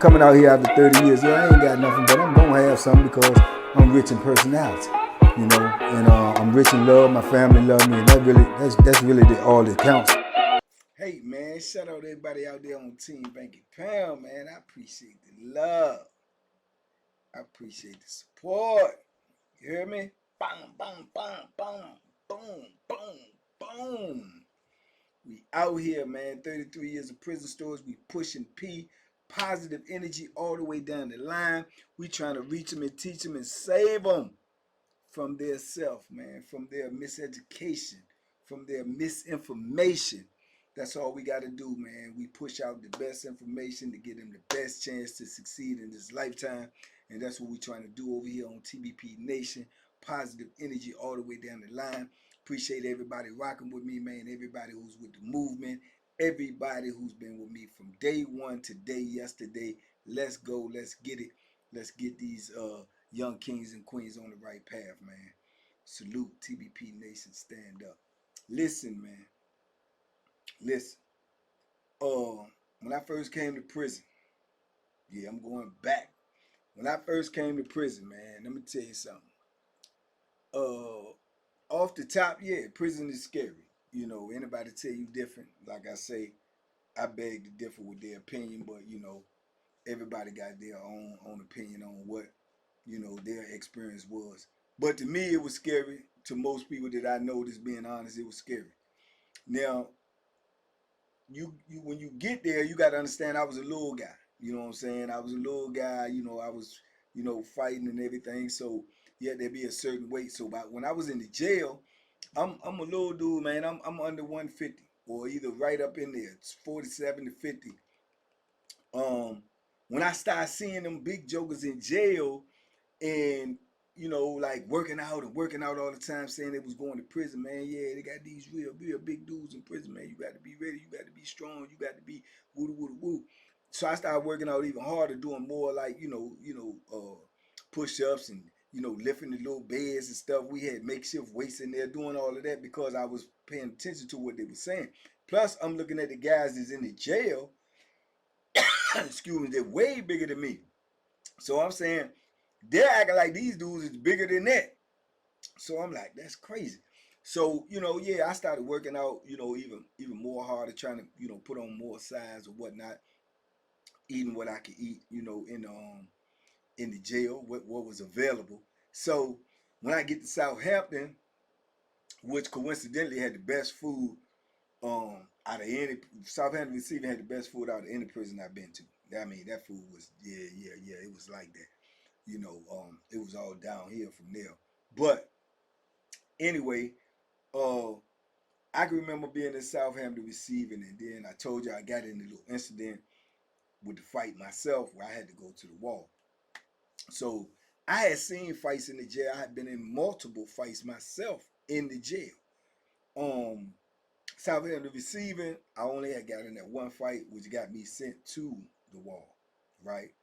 coming out here after 30 years. Yeah, I ain't got nothing, but I'm gonna have something because I'm rich in personality, you know, and I'm rich in love. My family love me, and that's really all that counts. Hey man, shout out to everybody out there on Team Banky Pound, man. I appreciate the love. I appreciate the support. You hear me? Boom, boom, boom, boom, boom, boom, boom. We out here, man. 33 years of prison stories. We pushing P, positive energy all the way down the line. We trying to reach them and teach them and save them from their self, man, from their miseducation, from their misinformation. That's all we got to do, man. We push out the best information to give them the best chance to succeed in this lifetime. And that's what we're trying to do over here on TBP Nation. Positive energy all the way down the line. Appreciate everybody rocking with me, man. Everybody who's with the movement. Everybody who's been with me from day one to day yesterday. Let's go. Let's get it. Let's get these young kings and queens on the right path, man. Salute TBP Nation. Stand up. Listen, man. Listen. When I first came to prison, yeah, I'm going back. When I first came to prison, man, let me tell you something. Off the top, yeah, prison is scary. You know, anybody tell you different, like I say, I beg to differ with their opinion, but you know, everybody got their own opinion on what, you know, their experience was. But to me, it was scary. To most people that I know, just being honest, it was scary. Now, you when you get there, you got to understand I was a little guy. You know what I'm saying? I was a little guy. You know, I was, you know, fighting and everything. So yeah, there'd be a certain weight. So when I was in the jail, I'm a little dude, man. I'm under 150 or either right up in there. It's 47 to 50. Um, when I started seeing them big jokers in jail and you know, like working out and working out all the time, saying they was going to prison, man. Yeah, they got these real big dudes in prison, man. You got to be ready. You got to be strong. You got to be woo woo woo. So I started working out even harder, doing more like push-ups and lifting the little beds and stuff. We had makeshift weights in there, doing all of that because I was paying attention to what they were saying. Plus, I'm looking at the guys that's in the jail. Excuse me, they're way bigger than me. So I'm saying they're acting like these dudes is bigger than that. So I'm like, that's crazy. So, yeah, I started working out, even more harder, trying to, put on more size or whatnot, eating what I could eat, in the jail, what was available. So when I get to Southampton, which coincidentally had the best food out of any Southampton receiving had the best food out of any prison I've been to. I mean, that food was yeah, it was like that. It was all downhill from there. But anyway, I can remember being in Southampton receiving, and then I told you I got in a little incident with the fight myself where I had to go to the wall. So I had seen fights in the jail. I had been in multiple fights myself in the jail. Southampton receiving, I only had got in that one fight, which got me sent to the wall, right?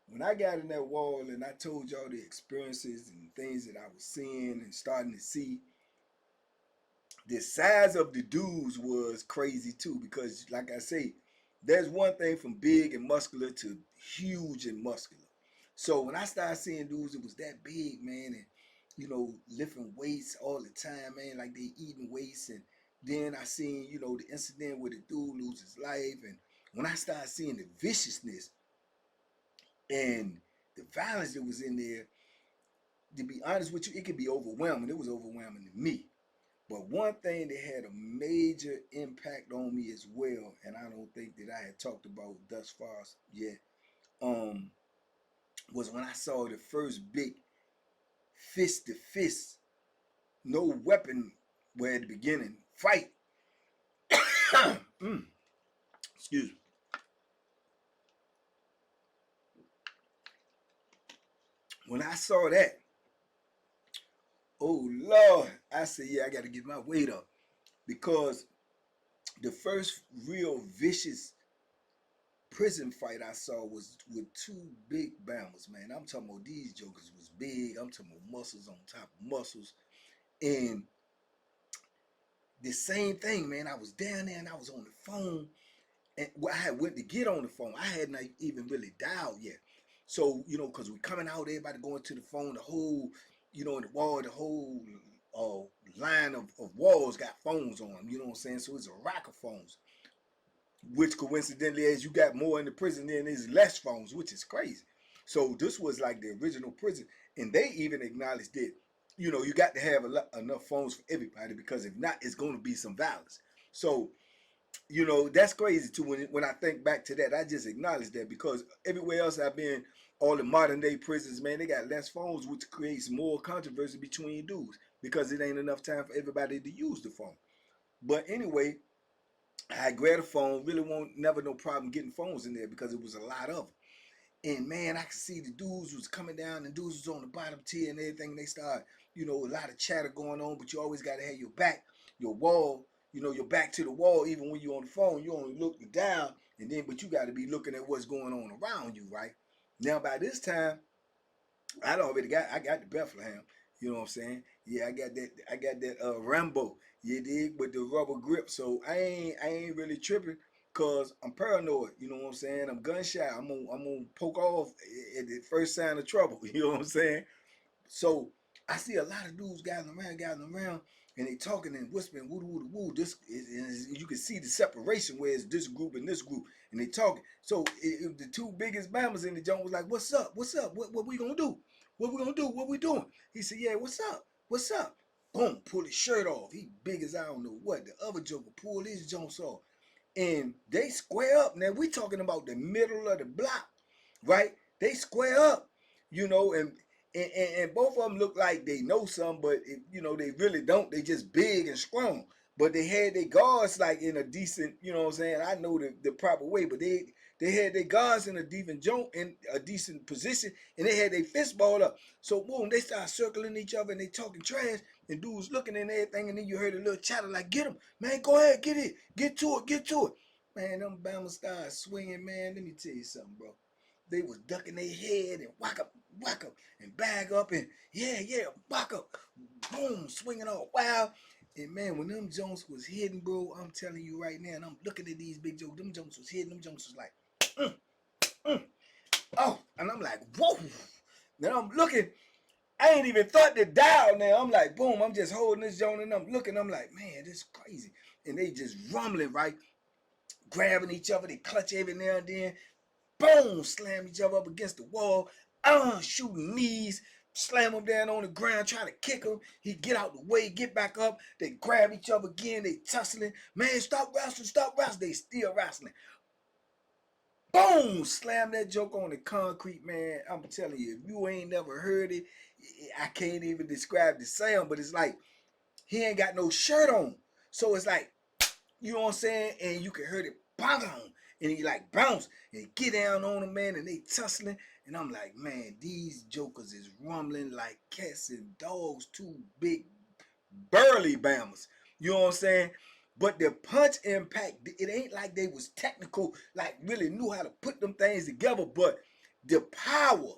When I got in that wall and I told y'all the experiences and things that I was seeing and starting to see, the size of the dudes was crazy too. Because, like I say, there's one thing from big and muscular to huge and muscular. So when I started seeing dudes that was that big, man, and lifting weights all the time, man, like they eating weights, and then I seen, the incident where the dude lose his life, and when I started seeing the viciousness and the violence that was in there, to be honest with you, it could be overwhelming. It was overwhelming to me. But one thing that had a major impact on me as well, and I don't think that I had talked about thus far yet, was when I saw the first big fist to fist, no weapon, where at the beginning, fight. Excuse me. When I saw that, oh Lord, I said, yeah, I got to get my weight up. Because the first real vicious prison fight I saw was with two big Bammers, man. I'm talking about these jokers was big. I'm talking about muscles on top of muscles. And the same thing, man. I was down there and I was on the phone And I had went to get on the phone. I hadn't even really dialed yet. So, because we coming out, everybody going to the phone, the whole, in the wall, the whole line of walls got phones on them, you know what I'm saying? So it's a rack of phones, which coincidentally, as you got more in the prison, then there's less phones, which is crazy. So this was like the original prison. And they even acknowledged that, you got to have enough phones for everybody, because if not, it's going to be some violence. So, that's crazy too. When I think back to that, I just acknowledge that, because everywhere else I've been, all the modern day prisons, man, they got less phones, which creates more controversy between dudes, because it ain't enough time for everybody to use the phone. But anyway, I grabbed a phone, really never no problem getting phones in there, because it was a lot of them. And man, I could see the dudes was coming down, and dudes was on the bottom tier and everything. And they started, a lot of chatter going on, but you always got to have your wall, your back to the wall. Even when you're on the phone, you only look down, but you got to be looking at what's going on around you, right? Now, by this time, I got the Bethlehem. You know what I'm saying? Yeah, I got that Rambo. You dig, with the rubber grip. So I ain't really tripping, cause I'm paranoid. You know what I'm saying? I'm gun shy. I'm gonna poke off at the first sign of trouble. You know what I'm saying? So I see a lot of dudes gathering around, and they talking and whispering, woo woo woo. This is, you can see the separation where it's this group and this group, and they talking. So the two biggest mammals in the joint was like, "What's up? What's up? What we gonna do? What we gonna do? What we doing?" He said, "Yeah, what's up? What's up?" Boom, pull his shirt off. He big as I don't know what. The other joker pulled his joints off, and they square up. Now we talking about the middle of the block, right? They square up, and both of them look like they know something, but they really don't. They just big and strong. But they had their guards like in a decent, you know what I'm saying? I know the proper way, but they had their guards in a decent position, and they had their fist balled up. So boom, they start circling each other, and they talking trash, and dudes looking and everything, and then you heard a little chatter like, "Get him, man, go ahead, get it, get to it." Man, them Bama started swinging, man. Let me tell you something, bro. They was ducking their head and whack up, and bag up, and yeah, whack up, boom, swinging all wild. And man, when them Jones was hitting, bro, I'm telling you right now, and I'm looking at these big jokes, them Jones was hitting, them Jones was like, oh, and I'm like, whoa. Now I'm looking, I ain't even thought to dial now. I'm like, boom, I'm just holding this joint, and I'm looking, I'm like, man, this is crazy. And they just rumbling, right? Grabbing each other, they clutch every now and then. Boom, slam each other up against the wall. Shooting knees, slam him down on the ground, trying to kick him. He get out the way, get back up. They grab each other again. They tussling. Man, stop wrestling, stop wrestling. They still wrestling. Boom, slam that joke on the concrete, man. I'm telling you, if you ain't never heard it, I can't even describe the sound, but it's like he ain't got no shirt on. So it's like, you know what I'm saying? And you can hear it bang, and he like bounce and get down on him, man, and they tussling. And I'm like, man, these jokers is rumbling like cats and dogs, two big burly bammers. You know what I'm saying? But the punch impact, it ain't like they was technical, like really knew how to put them things together, but the power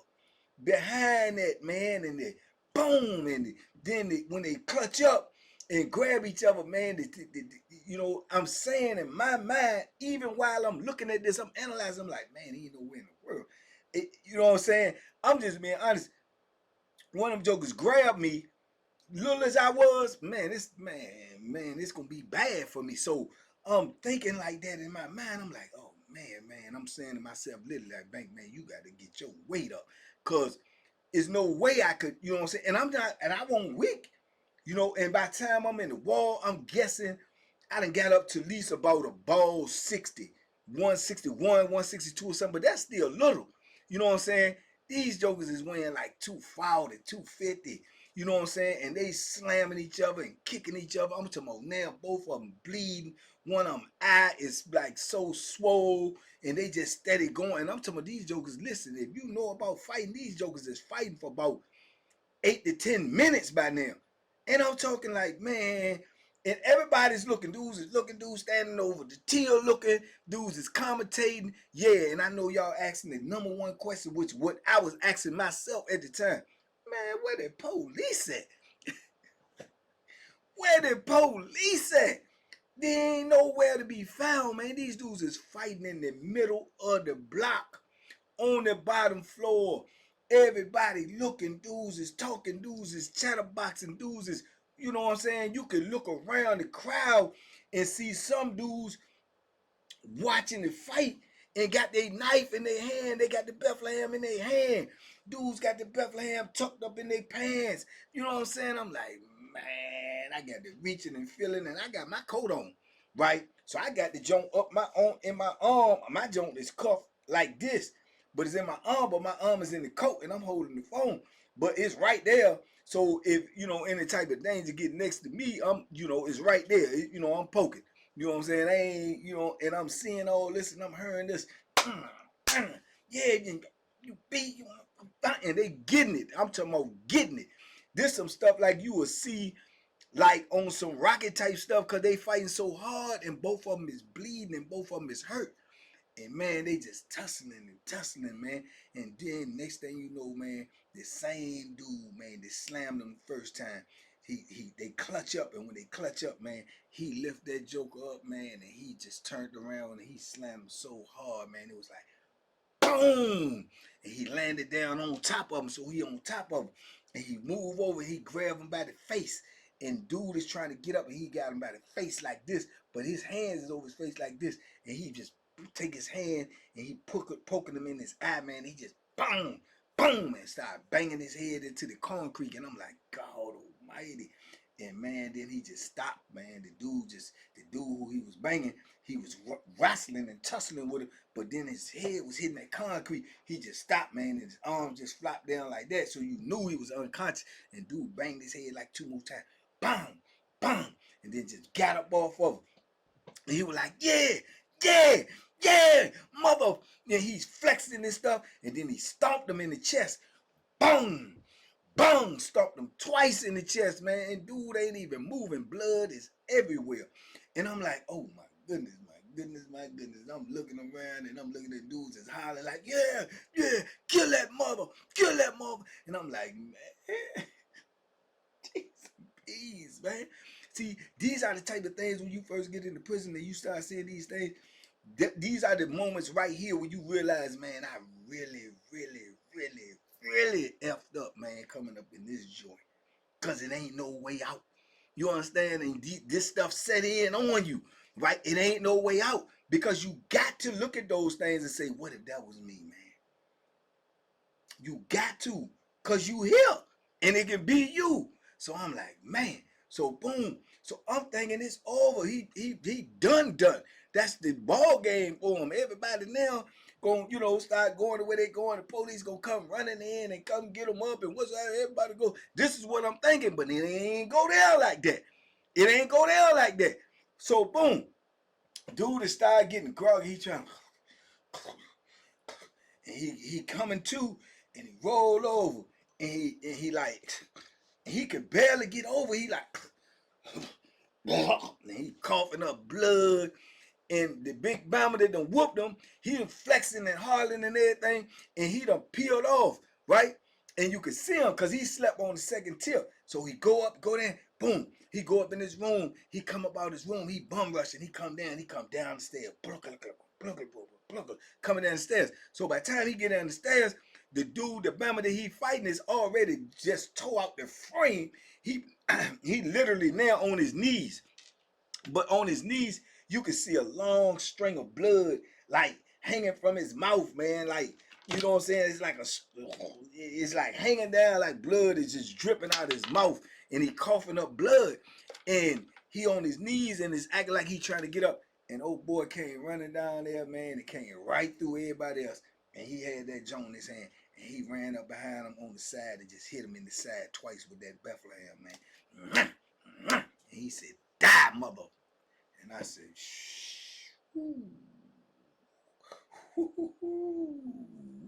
behind that, man, and the boom, and then when they clutch up and grab each other, man, I'm saying in my mind, even while I'm looking at this, I'm analyzing, I'm like, man, he ain't nowhere in the world. You know what I'm saying? I'm just being honest. One of them jokers grabbed me, little as I was, man, this gonna be bad for me. So I'm thinking like that in my mind. I'm like, oh man, I'm saying to myself, literally like, Bank, man, you got to get your weight up, cause there's no way I could, you know what I'm saying? And I'm not, and I won't weak, and by the time I'm in the wall, I'm guessing I done got up to at least about a ball 60, 161, 162 or something, but that's still little. You know what I'm saying? These jokers is weighing like 240, 250. You know what I'm saying? And they slamming each other and kicking each other. I'm talking about now both of them bleeding. One of them eye is like so swole, and they just steady going. And I'm talking about these jokers, listen, if you know about fighting, these jokers is fighting for about 8 to 10 minutes by now. And I'm talking like, man, and everybody's looking. Dudes is looking, dudes standing over the till looking, dudes is commentating. Yeah, and I know y'all asking the number one question, which what I was asking myself at the time. Man, where the police at? Where the police at? They ain't nowhere to be found, man. These dudes is fighting in the middle of the block, on the bottom floor. Everybody looking, dudes is talking, dudes is chatterboxing, dudes is, you know what I'm saying? You can look around the crowd and see some dudes watching the fight and got their knife in their hand. They got the Bethlehem in their hand. Dudes got the Bethlehem tucked up in their pants. You know what I'm saying? I'm like, man, I got the reaching and feeling, and I got my coat on, right? So I got the joint up my arm, in my arm. My joint is cuffed like this, but it's in my arm, but my arm is in the coat, and I'm holding the phone, but it's right there. So if, you know, any type of danger get next to me, I'm, you know, it's right there. You know, I'm poking. You know what I'm saying? I ain't, you know, and I'm seeing all this and I'm hearing this. Yeah, you beat, you, and they getting it. I'm talking about getting it. This some stuff like you will see like on some rocket type stuff, because they fighting so hard and both of them is bleeding and both of them is hurt. And man, they just tussling, man. And then next thing you know, man, the same dude, man, that slammed them the first time, they clutch up, and when they clutch up, man, he lift that joker up, man, and he just turned around and he slammed him so hard, man. It was like boom, and he landed down on top of him. So he on top of him, and he move over, he grab him by the face, and dude is trying to get up, and he got him by the face like this, but his hands is over his face like this, and he just take his hand and he poking him in his eye, man. He just boom, boom, and start banging his head into the concrete, and I'm like, God Almighty. And man, then he just stopped, man. The dude who he was banging, he was wrestling and tussling with him, but then his head was hitting that concrete. He just stopped, man, and his arms just flopped down like that, so you knew he was unconscious. And dude banged his head like 2 more times, boom, boom, and then just got up off of him. And he was like, yeah, yeah, yeah, mother. And he's flexing and stuff, and then he stomped him in the chest, boom. Boom! Stomped him twice in the chest, man. And dude ain't even moving. Blood is everywhere. And I'm like, oh my goodness, my goodness, my goodness. I'm looking around and I'm looking at dudes that's hollering like, yeah, yeah, kill that mother, kill that mother. And I'm like, man, please, man. See, these are the type of things when you first get into prison and you start seeing these things. These are the moments right here when you realize, man, I really, really, really, really effed up, man, coming up in this joint. Because it ain't no way out. You understand? And this stuff set in on you, right? It ain't no way out. Because you got to look at those things and say, what if that was me, man? You got to. Because you here. And it can be you. So I'm like, man. So boom. So I'm thinking it's over. He done. That's the ball game for him. Everybody now gonna, you know, start going the way they going. The police gonna come running in and come get them up and what's that? Everybody go. This is what I'm thinking, but it ain't go down like that. It ain't go down like that. So boom, dude is start getting groggy. He trying, and he coming to, and he roll over, and he like, and he could barely get over. He like, and he coughing up blood. And the big bomber that done whooped him, he done flexing and hollering and everything, and he done peeled off, right? And you could see him because he slept on the second tip. So he go up, go down, boom. He go up in his room. He come up out his room. He bum rushing. He come down. He come down the stairs. Coming down the stairs. So by the time he get down the stairs, the dude, the bomber that he fighting is already just tore out the frame. He he literally now on his knees. But on his knees, you can see a long string of blood, like hanging from his mouth, man. Like, you know what I'm saying? It's like hanging down, like blood is just dripping out of his mouth, and he coughing up blood, and he on his knees and is acting like he trying to get up. And old boy came running down there, man, and came right through everybody else, and he had that joint in his hand, and he ran up behind him on the side and just hit him in the side twice with that Bethlehem, man. And he said, "Die, mother." And I said, shh. Ooh.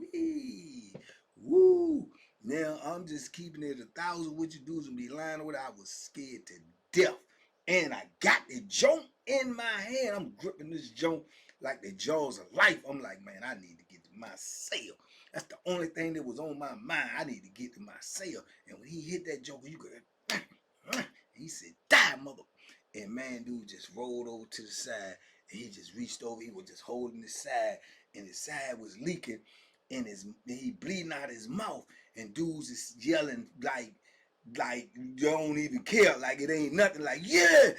Wee. Woo. Now I'm just keeping it 1,000 with you dudes and be lying with it. I was scared to death. And I got the joint in my hand. I'm gripping this joint like the jaws of life. I'm like, man, I need to get to my cell. That's the only thing that was on my mind. I need to get to my cell. And when he hit that joke, you could, he said, die, mother. And man, dude just rolled over to the side, and he just reached over. He was just holding his side, and his side was leaking, and he bleeding out his mouth. And dudes is yelling like you don't even care, like it ain't nothing. Like yeah,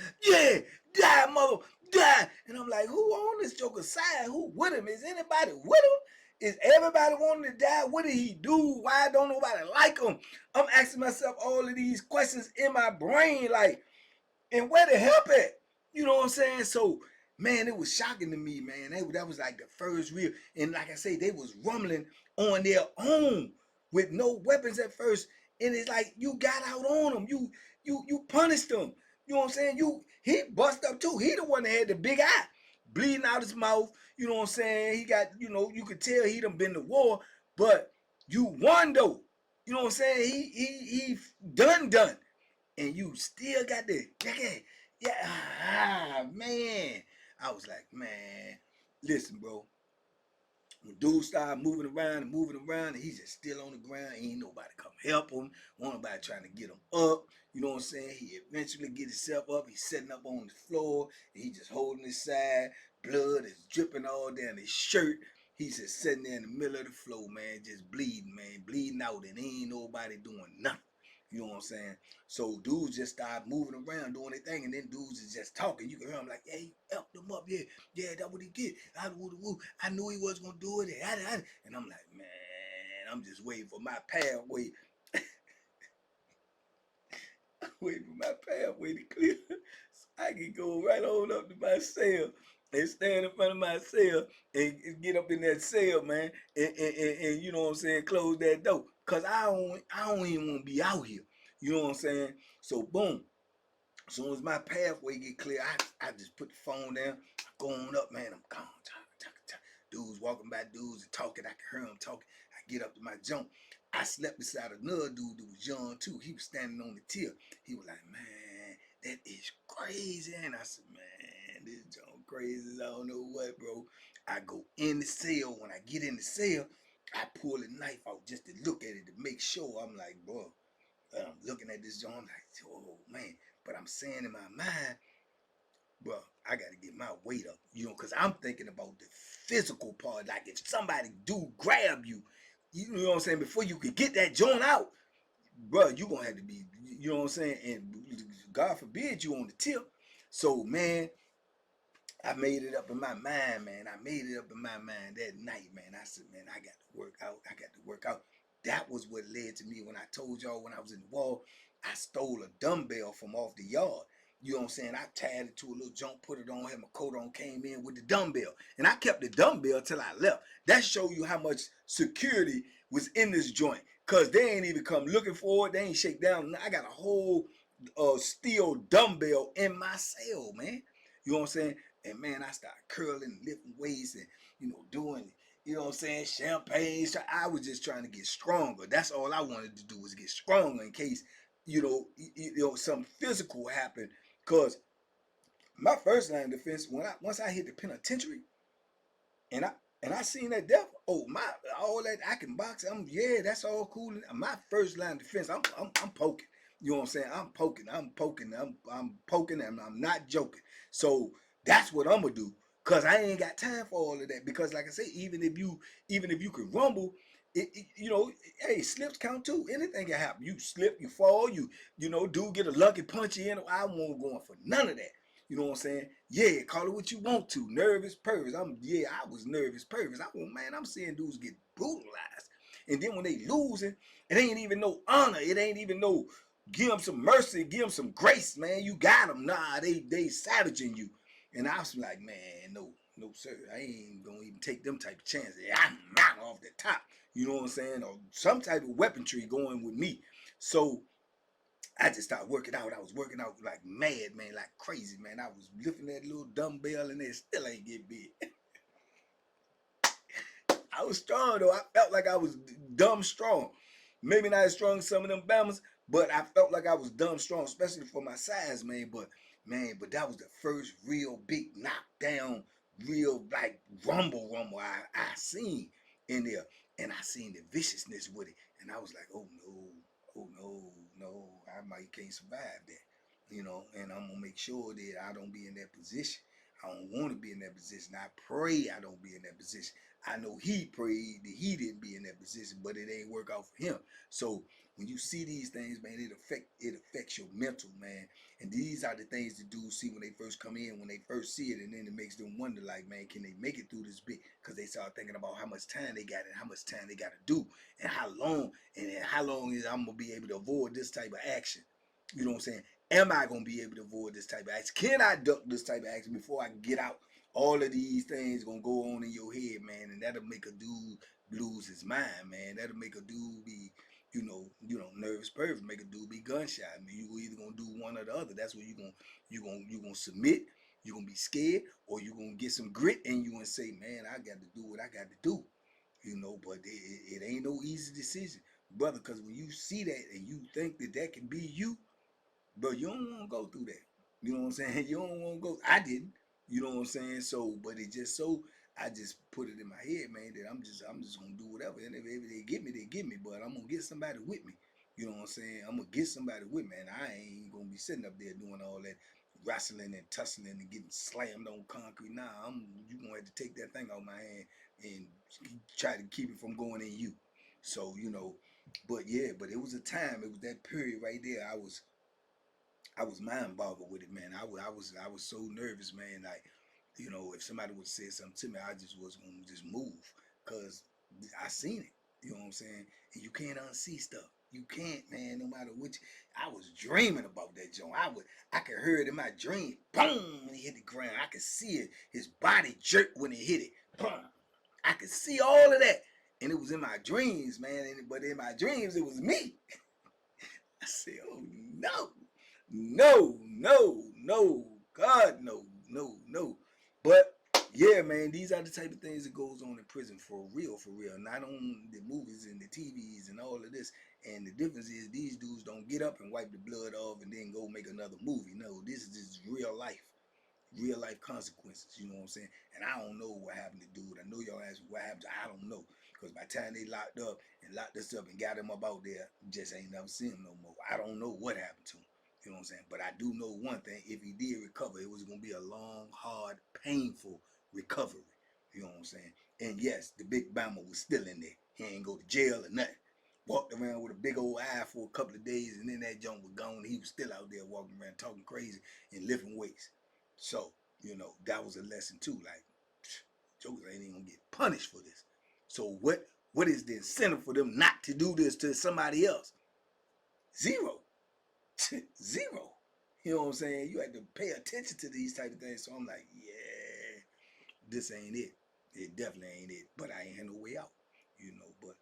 die, mother, die. And I'm like, who on this Joker's side? Who with him? Is anybody with him? Is everybody wanting to die? What did he do? Why don't nobody like him? I'm asking myself all of these questions in my brain, like, and where the help at? You know what I'm saying? So, man, it was shocking to me, man. That was like the first real, and like I say, they was rumbling on their own with no weapons at first, and it's like you got out on them, you punished them. You know what I'm saying? He bust up too. He the one that had the big eye, bleeding out his mouth. You know what I'm saying? He got, you could tell he done been to war, but you won though. You know what I'm saying? He done and you still got the man. I was like, man, listen, bro. When dude started moving around, and he's just still on the ground, ain't nobody come help him. Won't nobody trying to get him up. You know what I'm saying? He eventually get himself up. He's sitting up on the floor, and he just holding his side. Blood is dripping all down his shirt. He's just sitting there in the middle of the floor, man, just bleeding, man, bleeding out, and ain't nobody doing nothing. You know what I'm saying? So dudes just start moving around doing their thing, and then dudes is just talking. You can hear them like, "Yeah, he helped them up. Yeah, that's what he get. I knew he was gonna do it." And I'm like, man, I'm just waiting for my pathway, waiting for my pathway to clear, so I can go right on up to my cell and stand in front of my cell and get up in that cell, man, and you know what I'm saying, close that door, cause I don't even want to be out here. You know what I'm saying? So boom. As soon as my pathway get clear, I just put the phone down, I go on up, man. I'm gone. Dudes walking by, dudes and talking. I can hear them talking. I get up to my jump. I slept beside another dude that was young too. He was standing on the tip. He was like, man, that is crazy. And I said, man, this junk crazy. I don't know what, bro. I go in the cell. When I get in the cell, I pull a knife out just to look at it to make sure. I'm like, bro, I'm looking at this joint like, oh man. But I'm saying in my mind, bro, I got to get my weight up, because I'm thinking about the physical part. Like if somebody do grab you, you know what I'm saying, before you could get that joint out, bro, you gonna have to be, you know what I'm saying, and God forbid you on the tip. So man, I made it up in my mind, man. I made it up in my mind that night, man. I said, man, I got to work out. I got to work out. That was what led to me when I told y'all when I was in the wall, I stole a dumbbell from off the yard. You know what I'm saying? I tied it to a little junk, put it on, had my coat on, came in with the dumbbell. And I kept the dumbbell till I left. That show you how much security was in this joint. Because they ain't even come looking for it. They ain't shake down. I got a whole steel dumbbell in my cell, man. You know what I'm saying? And man, I started curling, lifting weights, and doing, you know what I'm saying, champagne. I was just trying to get stronger. That's all I wanted to do was get stronger in case, some physical happened. Cause my first line of defense, once I hit the penitentiary, and I seen that death. Oh my, all that I can box. That's all cool. My first line of defense, I'm poking. You know what I'm saying? I'm poking, and I'm not joking. So that's what I'm gonna do. Cause I ain't got time for all of that. Because like I say, even if you could rumble, hey, slips count too. Anything can happen. You slip, you fall, dude get a lucky punch in. I won't going for none of that. You know what I'm saying? Yeah, call it what you want to. Nervous pervs. I was nervous pervs. I'm seeing dudes get brutalized. And then when they losing, it ain't even no honor. It ain't even no give them some mercy, give them some grace, man. You got them. Nah, they savaging you. And I was like, man, no, sir. I ain't gonna even take them type of chances. I'm not off the top. You know what I'm saying? Or some type of weaponry going with me. So I just started working out. I was working out like mad, man, like crazy, man. I was lifting that little dumbbell and it still ain't get big. I was strong though. I felt like I was dumb strong. Maybe not as strong as some of them Bammers, but I felt like I was dumb strong, especially for my size, man. But that was the first real big knockdown, real like rumble I seen in there. And I seen the viciousness with it. And I was like, oh no, no, I might can't survive that. and I'm gonna make sure that I don't be in that position. I don't want to be in that position. I pray I don't be in that position. I know he prayed that he didn't be in that position, but it ain't work out for him. So when you see these things, man, it affects your mental, man. And these are the things to do. See, when they first come in, when they first see it, and then it makes them wonder, like, man, can they make it through this bit? Because they start thinking about how much time they got and how much time they got to do, and how long is I'm gonna be able to avoid this type of action. You know what I'm saying? Am I going to be able to avoid this type of action? Can I duck this type of action before I can get out? All of these things going to go on in your head, man, and that'll make a dude lose his mind, man. That'll make a dude be, nervous person, make a dude be gun shy. I mean, you either going to do one or the other. That's what you're going to submit. You're going to be scared, or you're going to get some grit in you and say, man, I got to do what I got to do. But it ain't no easy decision, brother, because when you see that and you think that can be you, bro, you don't want to go through that. You know what I'm saying? You don't want to go. I didn't. You know what I'm saying? So, but it just I just put it in my head, man, that I'm just gonna do whatever. And if they get me, they get me. But I'm gonna get somebody with me. You know what I'm saying? I'm gonna get somebody with me, and I ain't gonna be sitting up there doing all that wrestling and tussling and getting slammed on concrete. Nah, you gonna have to take that thing out my hand and try to keep it from going in you. So, but yeah, but it was a time. It was that period right there. I was mind boggled with it, man. I was so nervous, man. Like, if somebody would say something to me, I just was gonna just move, cause I seen it. You know what I'm saying? And you can't unsee stuff. You can't, man. No matter which. I was dreaming about that joint. I could hear it in my dream. Boom! When he hit the ground, I could see it. His body jerk when he hit it. Boom! I could see all of that, and it was in my dreams, man. But in my dreams, it was me. I said, oh no. No, God, no. But yeah, man, these are the type of things that goes on in prison for real. Not on the movies and the TVs and all of this. And the difference is these dudes don't get up and wipe the blood off and then go make another movie. No, this is just real life consequences. You know what I'm saying? And I don't know what happened to dude. I know y'all ask what happened. I don't know, because by the time they locked us up and got him up out there, just ain't never seen him no more. I don't know what happened to him. You know what I'm saying? But I do know one thing. If he did recover, it was going to be a long, hard, painful recovery. You know what I'm saying? And yes, the big Bama was still in there. He ain't go to jail or nothing. Walked around with a big old eye for a couple of days, and then that junk was gone. He was still out there walking around talking crazy and lifting weights. So, that was a lesson too. Like, jokers ain't even going to get punished for this. So what is the incentive for them not to do this to somebody else? Zero. Zero. You know what I'm saying? You had to pay attention to these type of things. So I'm like, yeah, this ain't it. It definitely ain't it. But I ain't had no way out. But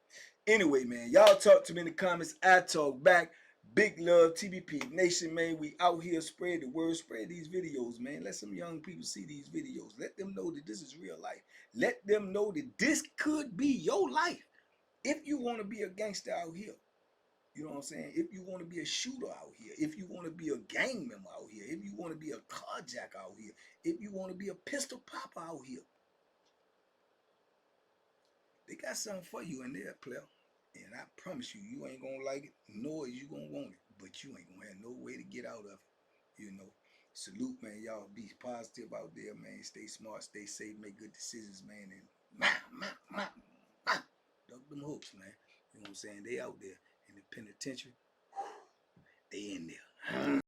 anyway, man, y'all talk to me in the comments. I talk back. Big love, TBP Nation, man. We out here, spread the word, spread these videos, man. Let some young people see these videos. Let them know that this is real life. Let them know that this could be your life. If you want to be a gangster out here, you know what I'm saying? If you want to be a shooter out here, if you want to be a gang member out here, if you want to be a carjacker out here, if you want to be a pistol popper out here, they got something for you in there, player. And I promise you, you ain't going to like it, nor is you going to want it. But you ain't going to have no way to get out of it. Salute, man. Y'all be positive out there, man. Stay smart, stay safe, make good decisions, man. And duck them hooks, man. You know what I'm saying? They out there in the penitentiary. They in there.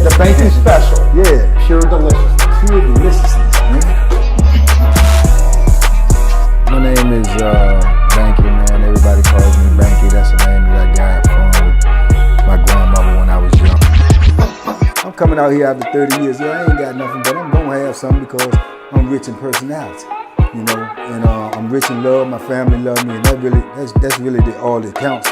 The banky special. Yeah. Pure deliciousness. Pure deliciousness, man. My name is Banky, man. Everybody calls me Banky. That's the name that I got from my grandmother when I was young. I'm coming out here after 30 years. Yeah, I ain't got nothing, but I'm gonna have something because I'm rich in personality. And I'm rich in love. My family love me, and that's really all that counts.